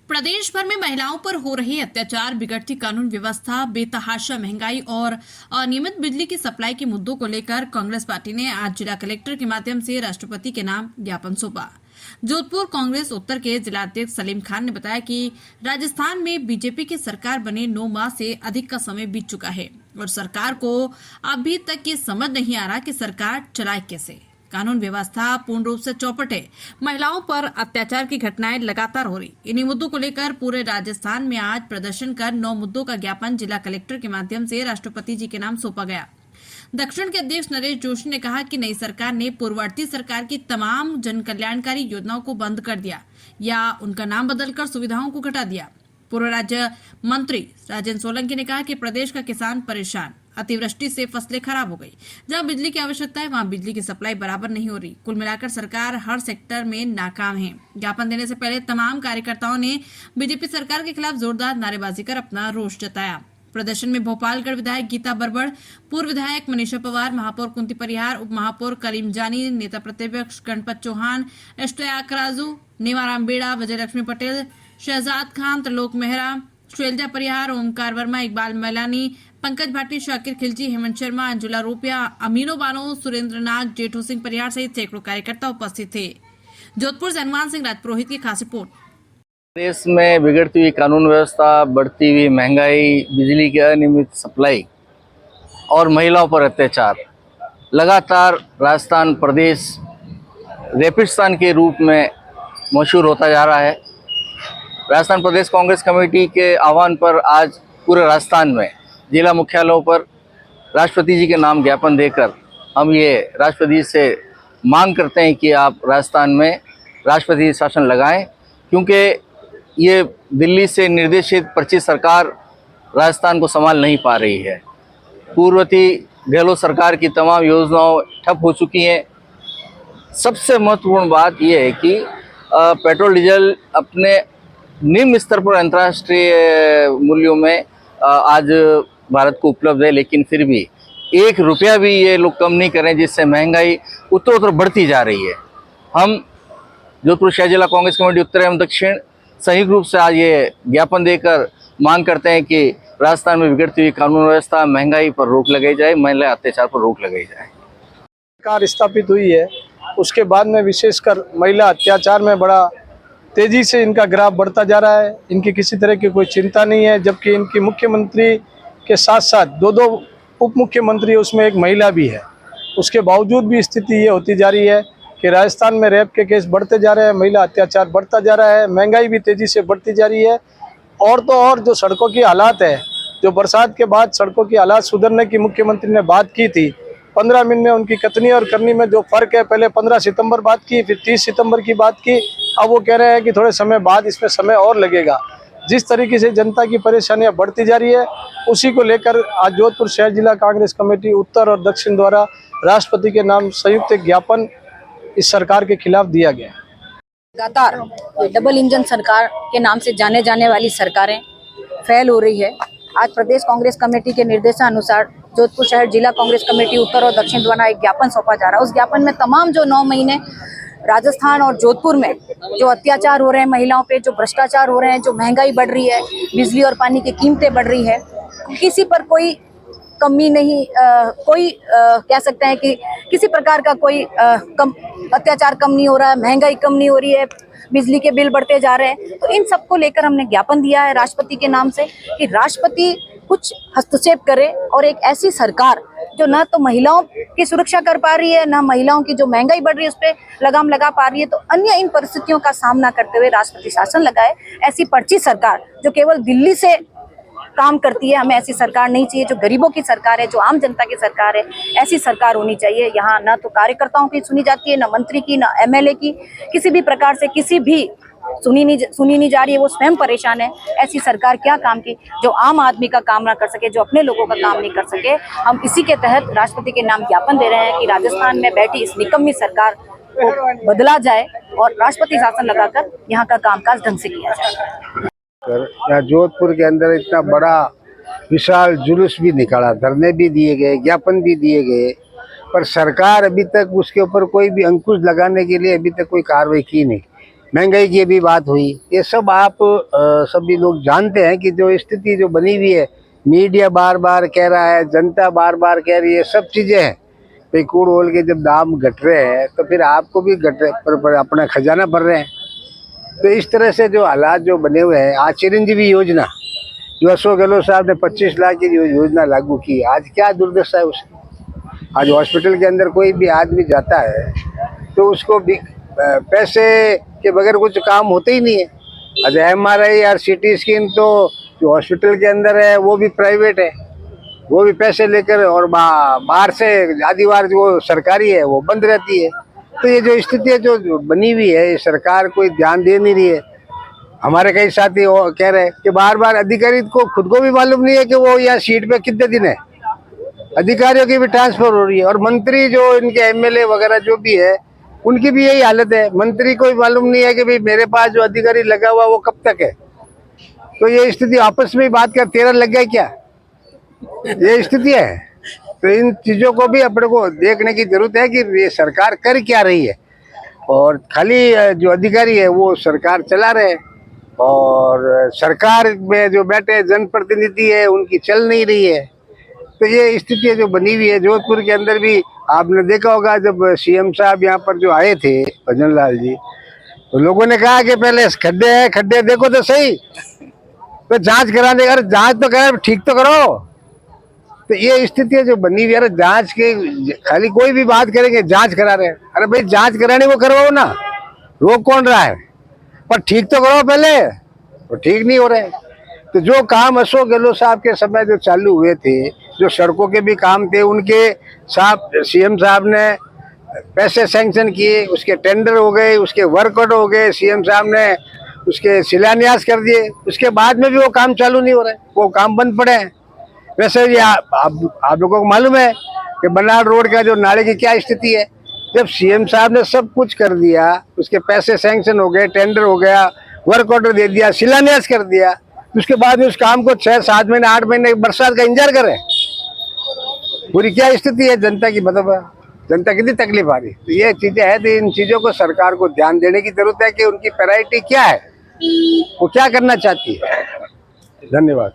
प्रदेश भर में महिलाओं पर हो रहे अत्याचार, बिगड़ती कानून व्यवस्था, बेतहाशा महंगाई और अनियमित बिजली की सप्लाई के मुद्दों को लेकर कांग्रेस पार्टी ने आज जिला कलेक्टर के माध्यम से राष्ट्रपति के नाम ज्ञापन सौंपा। जोधपुर कांग्रेस उत्तर के जिलाध्यक्ष सलीम खान ने बताया कि राजस्थान में बीजेपी की सरकार बने 9 माह से अधिक का समय बीत चुका है और सरकार को अभी तक ये समझ नहीं आ रहा कि सरकार चलाए कैसे। कानून व्यवस्था पूर्ण रूप से चौपट है। महिलाओं पर अत्याचार की घटनाएं लगातार हो रही। इन्हीं मुद्दों को लेकर पूरे राजस्थान में आज प्रदर्शन कर 9 मुद्दों का ज्ञापन जिला कलेक्टर के माध्यम से राष्ट्रपति जी के नाम सौंपा गया। दक्षिण के अध्यक्ष नरेश जोशी ने कहा कि नई सरकार ने पूर्ववर्ती सरकार की तमाम जन कल्याणकारी योजनाओं को बंद कर दिया या उनका नाम बदलकर सुविधाओं को घटा दिया। पूर्व राज्य मंत्री राजेंद्र सोलंकी ने कहा कि प्रदेश का किसान परेशान, अतिवृष्टि से फसलें खराब हो गई। जहां बिजली की आवश्यकता है वहां बिजली की सप्लाई बराबर नहीं हो रही। कुल मिलाकर सरकार हर सेक्टर में नाकाम है। ज्ञापन देने से पहले तमाम कार्यकर्ताओं ने बीजेपी सरकार के खिलाफ जोरदार नारेबाजी कर अपना रोष जताया। प्रदर्शन में भोपालगढ़ विधायक गीता बरबड़, पूर्व विधायक मनीषा पवार, महापौर कुंती परिहार, उप महापौर करीम जानी, नेता प्रतिपक्ष गणपत चौहान, एस्टयाक राजू, नेवाराम बेड़ा, विजयलक्ष्मी पटेल, शहजाद खान, त्रिलोक मेहरा, शैलजा परिहार, ओमकार वर्मा, इकबाल मैलानी, पंकज भाटी, शाकिर खिलजी, हेमंत शर्मा, अंजुला रूपिया, अमीनो बानो, सुरेंद्र नाग, जेठू सिंह परिहार सहित सैकड़ों कार्यकर्ता उपस्थित थे। जोधपुर से हनुमान सिंह राजपुरोहित की खास रिपोर्ट। देश में बिगड़ती हुई कानून व्यवस्था, बढ़ती हुई महंगाई, बिजली की अनियमित सप्लाई और महिलाओं पर अत्याचार लगातार राजस्थान प्रदेश रेपिस्तान के रूप में मशहूर होता जा रहा है। राजस्थान प्रदेश कांग्रेस कमेटी के आह्वान पर आज पूरे राजस्थान में जिला मुख्यालयों पर राष्ट्रपति जी के नाम ज्ञापन देकर हम ये राष्ट्रपति से मांग करते हैं कि आप राजस्थान में राष्ट्रपति शासन लगाएं, क्योंकि ये दिल्ली से निर्देशित पर्ची सरकार राजस्थान को संभाल नहीं पा रही है। पूर्ववर्ती गहलोत सरकार की तमाम योजनाएं ठप हो चुकी हैं। सबसे महत्वपूर्ण बात यह है कि पेट्रोल डीजल अपने निम्न स्तर पर अंतर्राष्ट्रीय मूल्यों में आज भारत को उपलब्ध है, लेकिन फिर भी 1 रुपया भी ये लोग कम नहीं करें, जिससे महंगाई उत्तरोत्तर बढ़ती जा रही है। हम जोधपुर शहर जिला कांग्रेस कमेटी उत्तर एवं दक्षिण संयुक्त रूप से आज ये ज्ञापन देकर मांग करते हैं कि राजस्थान में बिगड़ती हुई कानून व्यवस्था, महंगाई पर रोक लगाई जाए, महिला अत्याचार पर रोक लगाई जाए। सरकार स्थापित हुई है उसके बाद में विशेषकर महिला अत्याचार में बड़ा तेजी से इनका ग्राफ बढ़ता जा रहा है। इनकी किसी तरह की कोई चिंता नहीं है, जबकि इनकी मुख्यमंत्री के साथ साथ 2 उप मुख्यमंत्री, उसमें एक महिला भी है। उसके बावजूद भी स्थिति ये होती जा रही है कि राजस्थान में रेप के केस बढ़ते जा रहे हैं, महिला अत्याचार बढ़ता जा रहा है, महंगाई भी तेजी से बढ़ती जा रही है। और तो और जो सड़कों की हालात है, जो बरसात के बाद सड़कों की हालात सुधरने की मुख्यमंत्री ने बात की थी, 15 मिनट में उनकी कथनी और करनी में जो फर्क है, पहले 15 सितंबर बात की, फिर 30 सितंबर की बात की, अब वो कह रहे हैं कि थोड़े समय बाद इसमें समय और लगेगा। जिस तरीके से जनता की परेशानियां बढ़ती जा रही है, उसी को लेकर आज जोधपुर शहर जिला कांग्रेस कमेटी उत्तर और दक्षिण द्वारा राष्ट्रपति के नाम संयुक्त ज्ञापन इस सरकार के खिलाफ दिया गया। लगातार डबल इंजन सरकार के नाम से जाने जाने वाली सरकारें फेल हो रही है। आज प्रदेश कांग्रेस कमेटी के निर्देशानुसार जोधपुर शहर जिला कांग्रेस कमेटी उत्तर और दक्षिण द्वारा एक ज्ञापन सौंपा जा रहा है। उस ज्ञापन में तमाम जो 9 महीने राजस्थान और जोधपुर में जो अत्याचार हो रहे हैं महिलाओं पे, जो भ्रष्टाचार हो रहे हैं, जो महंगाई बढ़ रही है, बिजली और पानी की कीमतें बढ़ रही है, किसी पर कोई कमी नहीं, कह सकते हैं कि किसी प्रकार का कोई अत्याचार कम नहीं हो रहा है, महंगाई कम नहीं हो रही है, बिजली के बिल बढ़ते जा रहे हैं। तो इन सबको लेकर हमने ज्ञापन दिया है राष्ट्रपति के नाम से कि राष्ट्रपति कुछ हस्तक्षेप करे और एक ऐसी सरकार जो न तो महिलाओं की सुरक्षा कर पा रही है, न महिलाओं की जो महंगाई बढ़ रही है उस पर लगाम लगा पा रही है, तो अन्य इन परिस्थितियों का सामना करते हुए राष्ट्रपति शासन लगाए। ऐसी पर्ची सरकार जो केवल दिल्ली से काम करती है, हमें ऐसी सरकार नहीं चाहिए। जो गरीबों की सरकार है, जो आम जनता की सरकार है, ऐसी सरकार होनी चाहिए। यहाँ न तो कार्यकर्ताओं की सुनी जाती है, न मंत्री की, न एमएलए की, किसी भी प्रकार से किसी भी सुनी नहीं जा रही है। वो स्वयं परेशान है। ऐसी सरकार क्या काम की जो आम आदमी का काम ना कर सके, जो अपने लोगों का काम नहीं कर सके। हम इसी के तहत राष्ट्रपति के नाम ज्ञापन दे रहे हैं कि राजस्थान में बैठी इस निकम्मी सरकार को बदला जाए और राष्ट्रपति शासन लगाकर यहाँ का कामकाज ढंग से किया जाए। यहाँ जोधपुर के अंदर इतना बड़ा विशाल जुलूस भी निकाला, धरने भी दिए गए, ज्ञापन भी दिए गए, पर सरकार अभी तक उसके ऊपर कोई भी अंकुश लगाने के लिए अभी तक कोई कार्रवाई की नहीं। महंगाई की भी बात हुई, ये सब आप सभी लोग जानते हैं कि जो स्थिति जो बनी हुई है, मीडिया बार बार कह रहा है, जनता बार बार कह रही है, सब चीज़ें हैं। भाई कूड़ ओल के जब दाम घट रहे हैं तो फिर आपको भी घट पर अपना खजाना भर रहे हैं। तो इस तरह से जो हालात जो बने हुए हैं, आज चिरंजीवी योजना जो अशोक गहलोत साहब ने 25 लाख की जो योजना लागू की, आज क्या दुर्दशा है उसकी। आज हॉस्पिटल के अंदर कोई भी आदमी जाता है तो उसको भी पैसे के बगैर कुछ काम होते ही नहीं है। आज MRI और CT स्कैन तो जो हॉस्पिटल के अंदर है वो भी प्राइवेट है, वो भी पैसे लेकर, और बाहर से आदिवार जो सरकारी है वो बंद रहती है। तो ये जो स्थिति है जो बनी हुई है, सरकार कोई ध्यान दे नहीं रही है। हमारे कई साथी कह रहे हैं कि बार बार अधिकारी को खुद को भी मालूम नहीं है कि वो यहाँ सीट पे कितने दिन है, अधिकारियों की भी ट्रांसफर हो रही है। और मंत्री जो इनके MLA वगैरह जो भी है उनकी भी यही हालत है, मंत्री को भी मालूम नहीं है कि भाई मेरे पास जो अधिकारी लगा हुआ वो कब तक है। तो ये स्थिति आपस में बात कर 13 लग गया क्या, ये स्थिति है। तो इन चीज़ों को भी अपने को देखने की जरूरत है कि ये सरकार कर क्या रही है। और खाली जो अधिकारी है वो सरकार चला रहे, और सरकार में जो बैठे जनप्रतिनिधि है उनकी चल नहीं रही है। तो ये स्थिति जो बनी हुई है जोधपुर के अंदर भी आपने देखा होगा, जब CM साहब यहाँ पर जो आए थे भजन लाल जी, तो लोगों ने कहा कि पहले खड्डे हैं, खड्डे देखो तो सही, तो जांच कराने का, जांच तो करो, ठीक तो करो। तो ये स्थिति जो बनी हुई है, जांच के खाली कोई भी बात करेंगे जांच करा रहे हैं। अरे भाई जांच कराने को करवाओ ना, रोक कौन रहा है, पर ठीक तो करो पहले, तो ठीक नहीं हो रहे। तो जो काम अशोक गहलोत साहब के समय जो चालू हुए थे, जो सड़कों के भी काम थे, उनके साहब CM साहब ने पैसे सैंक्शन किए, उसके टेंडर हो गए, उसके वर्कआउट हो गए, CM साहब ने उसके शिलान्यास कर दिए, उसके बाद में भी वो काम चालू नहीं हो रहे, वो काम बंद पड़े हैं। वैसे ये आप लोगों को मालूम है कि बनाड़ रोड का जो नाले की क्या स्थिति है। जब CM साहब ने सब कुछ कर दिया, उसके पैसे सैंक्शन हो गए, टेंडर हो गया, वर्क ऑर्डर दे दिया, शिलान्यास कर दिया, उसके बाद उस काम को 6-7 महीने 8 महीने बरसात का इंतजार कर रहे हैं। पूरी क्या स्थिति है जनता की, मतलब जनता कितनी तकलीफ आ रही। तो ये चीजें हैं, तो इन चीजों को सरकार को ध्यान देने की जरूरत है कि उनकी प्रायोरिटी क्या है, वो क्या करना चाहती है। धन्यवाद।